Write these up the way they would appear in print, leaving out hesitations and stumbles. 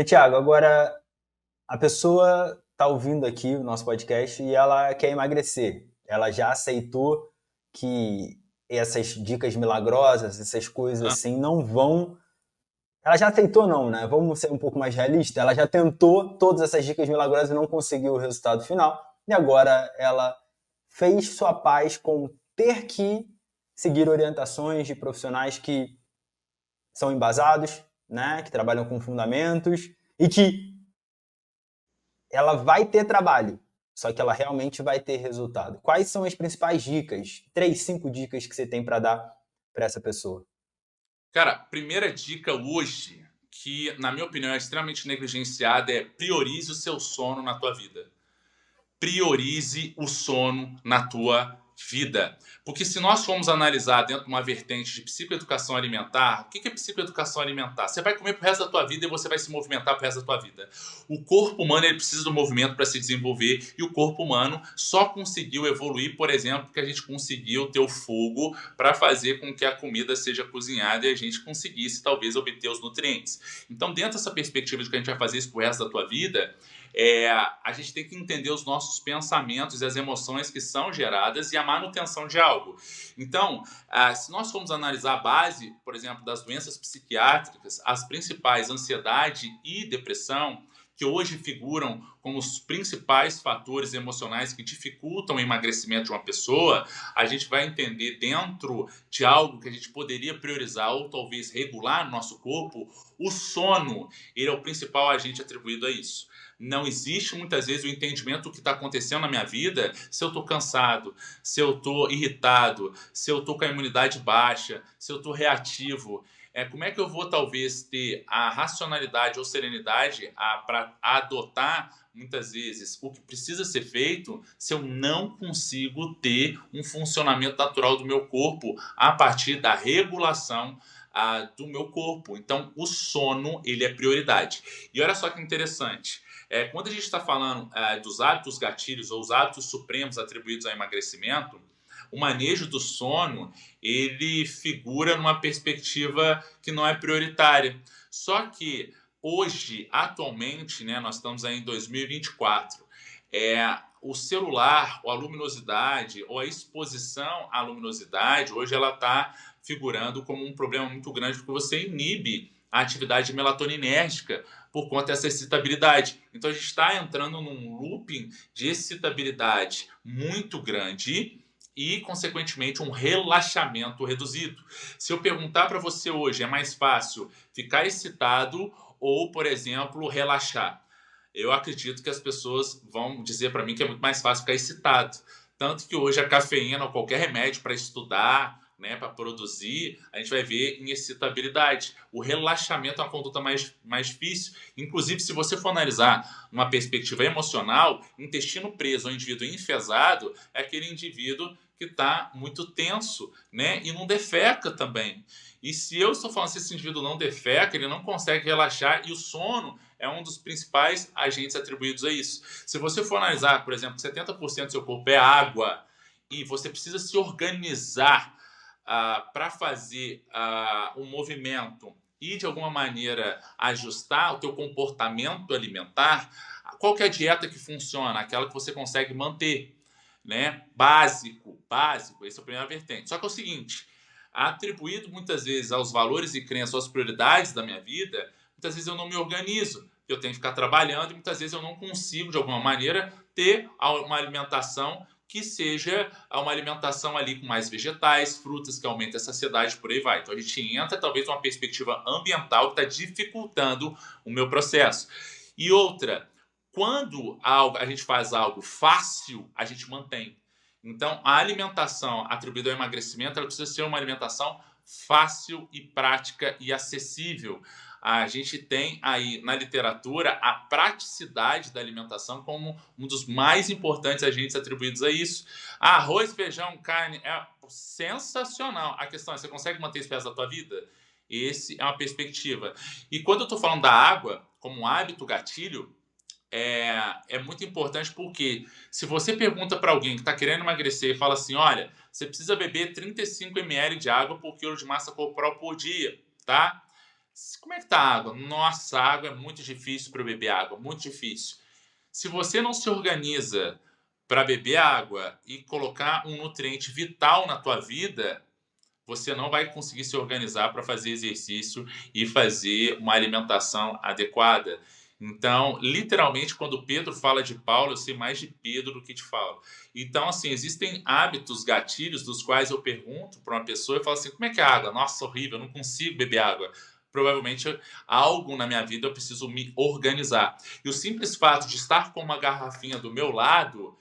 Tiago, agora a pessoa está ouvindo aqui o nosso podcast e ela quer emagrecer. Ela já aceitou que essas dicas milagrosas, essas coisas Ah, assim, não vão. Ela já aceitou, não, né? Vamos ser um pouco mais realistas. Ela já tentou todas essas dicas milagrosas e não conseguiu o resultado final. E agora ela fez sua paz com ter que seguir orientações de profissionais que são embasados, né? Que trabalham com fundamentos e que ela vai ter trabalho, só que ela realmente vai ter resultado. Quais são as principais dicas? 3, 5 dicas que você tem para dar para essa pessoa? Cara, primeira dica hoje, que na minha opinião é extremamente negligenciada, é priorize o seu sono na tua vida. Priorize o sono na tua vida. Porque se nós formos analisar dentro de uma vertente de psicoeducação alimentar, o que é psicoeducação alimentar? Você vai comer pro resto da tua vida e você vai se movimentar pro resto da tua vida. O corpo humano ele precisa do movimento para se desenvolver e o corpo humano só conseguiu evoluir, por exemplo, porque a gente conseguiu ter o fogo para fazer com que a comida seja cozinhada e a gente conseguisse talvez obter os nutrientes. Então, dentro dessa perspectiva de que a gente vai fazer isso pro resto da tua vida, a gente tem que entender os nossos pensamentos e as emoções que são geradas e a manutenção de algo. Então, se nós formos analisar a base, por exemplo, das doenças psiquiátricas, as principais, ansiedade e depressão, que hoje figuram como os principais fatores emocionais que dificultam o emagrecimento de uma pessoa, a gente vai entender dentro de algo que a gente poderia priorizar ou talvez regular no nosso corpo, o sono, ele é o principal agente atribuído a isso. Não existe muitas vezes o entendimento do que está acontecendo na minha vida, se eu estou cansado, se eu estou irritado, se eu estou com a imunidade baixa, se eu estou reativo. Como é que eu vou talvez ter a racionalidade ou serenidade para adotar muitas vezes o que precisa ser feito se eu não consigo ter um funcionamento natural do meu corpo a partir da regulação do meu corpo. Então, o sono ele é prioridade. E olha só que interessante. Quando a gente está falando dos hábitos gatilhos ou os hábitos supremos atribuídos ao emagrecimento, o manejo do sono ele figura numa perspectiva que não é prioritária. Só que hoje, atualmente, né, nós estamos aí em 2024, o celular, ou a luminosidade, ou a exposição à luminosidade, hoje ela está figurando como um problema muito grande porque você inibe a atividade melatoninérgica por conta dessa excitabilidade. Então a gente está entrando num looping de excitabilidade muito grande e, consequentemente, um relaxamento reduzido. Se eu perguntar para você hoje, é mais fácil ficar excitado ou, por exemplo, relaxar? Eu acredito que as pessoas vão dizer para mim que é muito mais fácil ficar excitado. Tanto que hoje a cafeína ou qualquer remédio para estudar, né, para produzir, a gente vai ver em excitabilidade. O relaxamento é uma conduta mais difícil. Inclusive, se você for analisar numa perspectiva emocional, intestino preso ou indivíduo enfesado é aquele indivíduo que está muito tenso, né, e não defeca também. E se eu estou falando se esse indivíduo não defeca, ele não consegue relaxar e o sono é um dos principais agentes atribuídos a isso. Se você for analisar, por exemplo, 70% do seu corpo é água e você precisa se organizar para fazer um movimento e de alguma maneira ajustar o teu comportamento alimentar, qual que é a dieta que funciona? Aquela que você consegue manter, né? Básico, essa é a primeira vertente. Só que é o seguinte, atribuído muitas vezes aos valores e crenças, às prioridades da minha vida, muitas vezes eu não me organizo, eu tenho que ficar trabalhando e muitas vezes eu não consigo, de alguma maneira, ter uma alimentação que seja uma alimentação ali com mais vegetais, frutas que aumentem a saciedade, por aí vai. Então a gente entra talvez numa perspectiva ambiental que está dificultando o meu processo. E outra, quando a gente faz algo fácil, a gente mantém. Então, a alimentação atribuída ao emagrecimento ela precisa ser uma alimentação fácil e prática e acessível. A gente tem aí na literatura a praticidade da alimentação como um dos mais importantes agentes atribuídos a isso. Arroz, feijão, carne é sensacional. A questão é, você consegue manter isso resto da tua vida? Essa é uma perspectiva. E quando eu estou falando da água como um hábito gatilho, é muito importante porque se você pergunta para alguém que está querendo emagrecer e fala assim, olha, você precisa beber 35 ml de água por quilo de massa corporal por dia, tá? Como é que tá a água? Nossa, a água é muito difícil para eu beber água, muito difícil. Se você não se organiza para beber água e colocar um nutriente vital na tua vida, você não vai conseguir se organizar para fazer exercício e fazer uma alimentação adequada. Então, literalmente, quando Pedro fala de Paulo, eu sei mais de Pedro do que de Paulo. Então, assim, existem hábitos, gatilhos, dos quais eu pergunto para uma pessoa e falo assim: como é que é a água? Nossa, horrível, eu não consigo beber água. Provavelmente algo na minha vida eu preciso me organizar. E o simples fato de estar com uma garrafinha do meu lado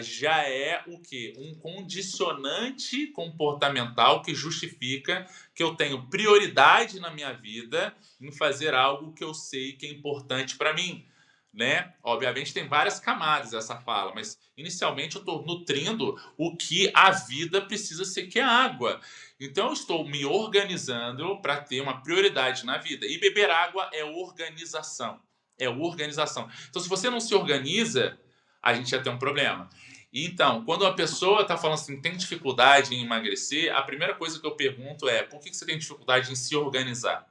já é o quê? Um condicionante comportamental que justifica que eu tenho prioridade na minha vida em fazer algo que eu sei que é importante para mim, né? Obviamente tem várias camadas essa fala, mas inicialmente eu estou nutrindo o que a vida precisa ser, que é água. Então eu estou me organizando para ter uma prioridade na vida. E beber água é organização. É organização. Então, se você não se organiza, a gente já tem um problema. Então, quando a pessoa está falando assim, tem dificuldade em emagrecer, a primeira coisa que eu pergunto é: por que você tem dificuldade em se organizar?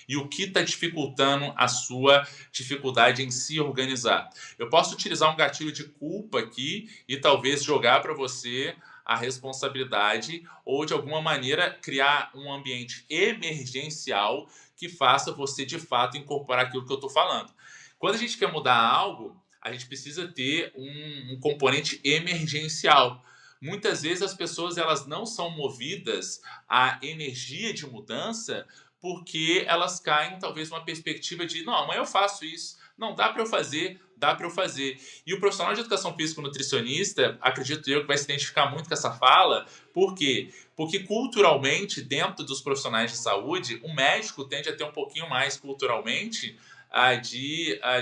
E o que está dificultando a sua dificuldade em se organizar? Eu posso utilizar um gatilho de culpa aqui e talvez jogar para você a responsabilidade ou, de alguma maneira, criar um ambiente emergencial que faça você, de fato, incorporar aquilo que eu estou falando. Quando a gente quer mudar algo, a gente precisa ter um componente emergencial. Muitas vezes as pessoas elas não são movidas à energia de mudança porque elas caem talvez numa perspectiva de não, amanhã eu faço isso, não, dá para eu fazer, dá para eu fazer. E o profissional de educação física, o nutricionista, acredito eu que vai se identificar muito com essa fala. Por quê? Porque culturalmente, dentro dos profissionais de saúde, o médico tende a ter um pouquinho mais culturalmente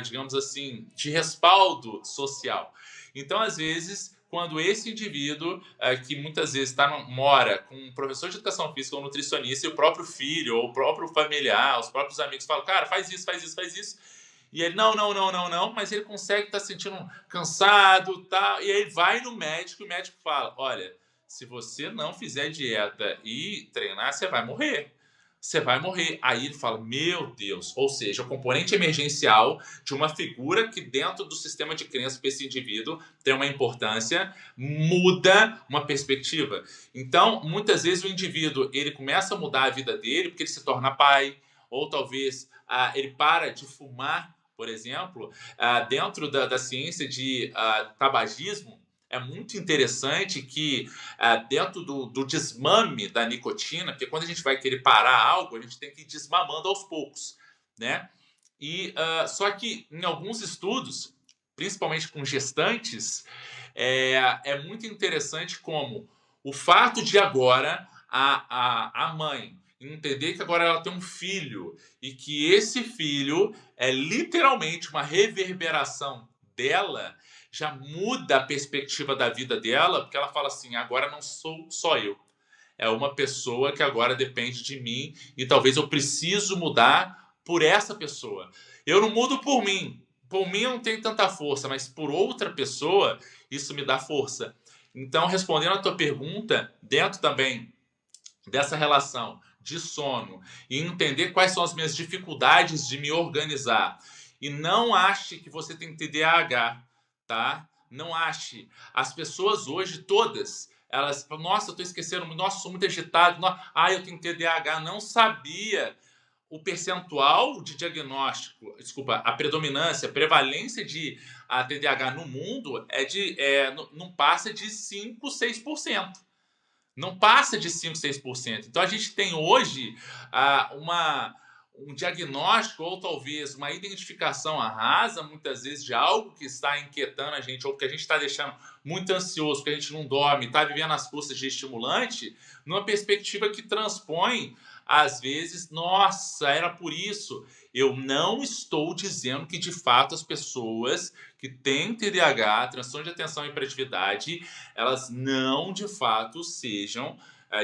digamos assim, de respaldo social. Então, às vezes, quando esse indivíduo, que muitas vezes mora com um professor de educação física ou nutricionista, e o próprio filho ou o próprio familiar, os próprios amigos falam: cara, faz isso, faz isso, faz isso. E ele, não, não, não, não, não, mas ele consegue estar se sentindo cansado, tá? E aí ele vai no médico e o médico fala: olha, se você não fizer dieta e treinar, você vai morrer. Você vai morrer. Aí ele fala: meu Deus. Ou seja, o componente emergencial de uma figura que dentro do sistema de crença para esse indivíduo tem uma importância, muda uma perspectiva. Então, muitas vezes o indivíduo ele começa a mudar a vida dele porque ele se torna pai, ou talvez ele para de fumar, por exemplo. Dentro da ciência de tabagismo, é muito interessante que dentro do desmame da nicotina, porque quando a gente vai querer parar algo, a gente tem que ir desmamando aos poucos, né? E só que em alguns estudos, principalmente com gestantes, é muito interessante como o fato de agora a mãe entender que agora ela tem um filho e que esse filho é literalmente uma reverberação dela, já muda a perspectiva da vida dela, porque ela fala assim: agora não sou só eu. É uma pessoa que agora depende de mim e talvez eu preciso mudar por essa pessoa. Eu não mudo por mim. Por mim eu não tenho tanta força, mas por outra pessoa isso me dá força. Então, respondendo a tua pergunta, dentro também dessa relação de sono e entender quais são as minhas dificuldades de me organizar. E não ache que você tem TDAH, tá? Não ache. As pessoas hoje, todas, elas falam: nossa, eu tô esquecendo, nossa, sou muito agitado, eu tenho TDAH. Não sabia o percentual de diagnóstico, desculpa, a predominância, a prevalência de TDAH no mundo não passa de 5, 6%. Não passa de 5, 6%. Então a gente tem hoje um diagnóstico ou talvez uma identificação rasa, muitas vezes, de algo que está inquietando a gente ou que a gente está deixando muito ansioso, que a gente não dorme, está vivendo às custas de estimulante, numa perspectiva que transpõe, às vezes, nossa, era por isso. Eu não estou dizendo que, de fato, as pessoas que têm TDAH, transtorno de atenção e hiperatividade, elas não, de fato, sejam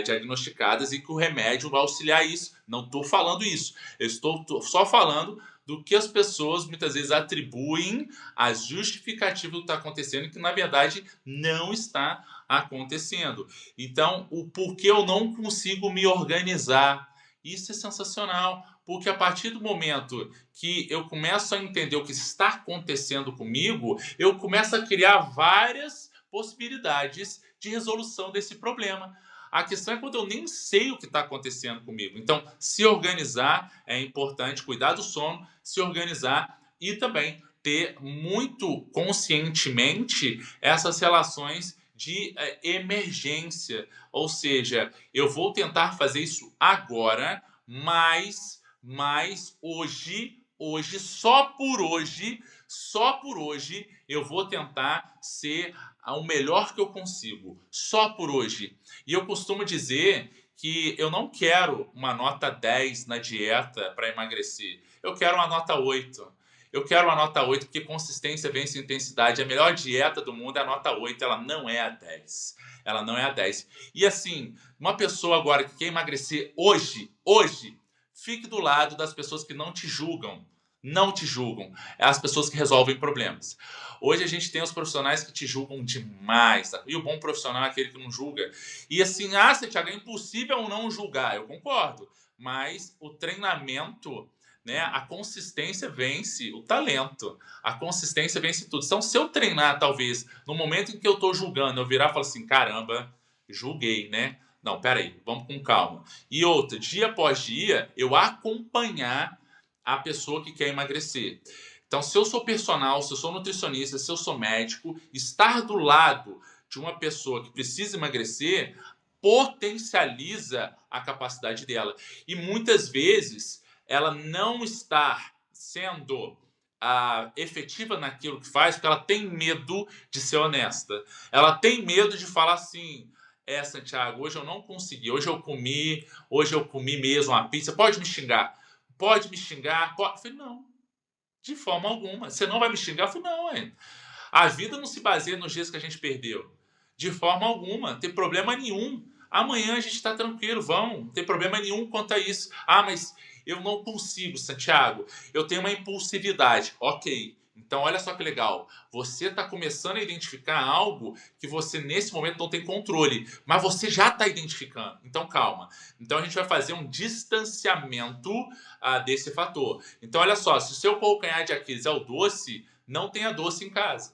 diagnosticadas e que o remédio vai auxiliar isso. Não estou falando isso. Eu estou só falando do que as pessoas muitas vezes atribuem às justificativas do que está acontecendo e que, na verdade, não está acontecendo. Então, o porquê eu não consigo me organizar, isso é sensacional. porque a partir do momento que eu começo a entender o que está acontecendo comigo, eu começo a criar várias possibilidades de resolução desse problema. A questão é quando eu nem sei o que está acontecendo comigo. Então, se organizar é importante, cuidar do sono, se organizar e também ter muito conscientemente essas relações de emergência. Ou seja, eu vou tentar fazer isso agora, mas hoje, só por hoje, eu vou tentar ser o melhor que eu consigo. Só por hoje. E eu costumo dizer que eu não quero uma nota 10 na dieta para emagrecer. Eu quero uma nota 8. Eu quero uma nota 8 porque consistência vence intensidade. A melhor dieta do mundo é a nota 8, ela não é a 10. Ela não é a 10. E assim, uma pessoa agora que quer emagrecer hoje, fique do lado das pessoas que não te julgam. Não te julgam. É as pessoas que resolvem problemas. Hoje a gente tem os profissionais que te julgam demais. Tá? E o bom profissional é aquele que não julga. E assim, Thiago, é impossível não julgar. Eu concordo. Mas o treinamento, né, a consistência vence o talento. A consistência vence tudo. Então, se eu treinar, talvez, no momento em que eu estou julgando, eu virar e falar assim, caramba, julguei, né? Não, peraí, vamos com calma. E outra, dia após dia, eu acompanhar a pessoa que quer emagrecer. Então, se eu sou personal, se eu sou nutricionista, se eu sou médico, estar do lado de uma pessoa que precisa emagrecer potencializa a capacidade dela. E muitas vezes ela não está sendo efetiva naquilo que faz porque ela tem medo de ser honesta. Ela tem medo de falar assim, Santiago, hoje eu não consegui, hoje eu comi mesmo uma pizza, pode me xingar. Pode me xingar? Pode. Eu falei, não, de forma alguma. Você não vai me xingar? Eu falei, não, a vida não se baseia nos dias que a gente perdeu. De forma alguma, não tem problema nenhum. Amanhã a gente está tranquilo, não tem problema nenhum quanto a isso. Mas eu não consigo, Santiago. Eu tenho uma impulsividade. Ok. Então, olha só que legal. Você está começando a identificar algo que você, nesse momento, não tem controle. Mas você já está identificando. Então, calma. Então, a gente vai fazer um distanciamento desse fator. Então, olha só. Se o seu calcanhar de Aquiles é o doce, não tenha doce em casa.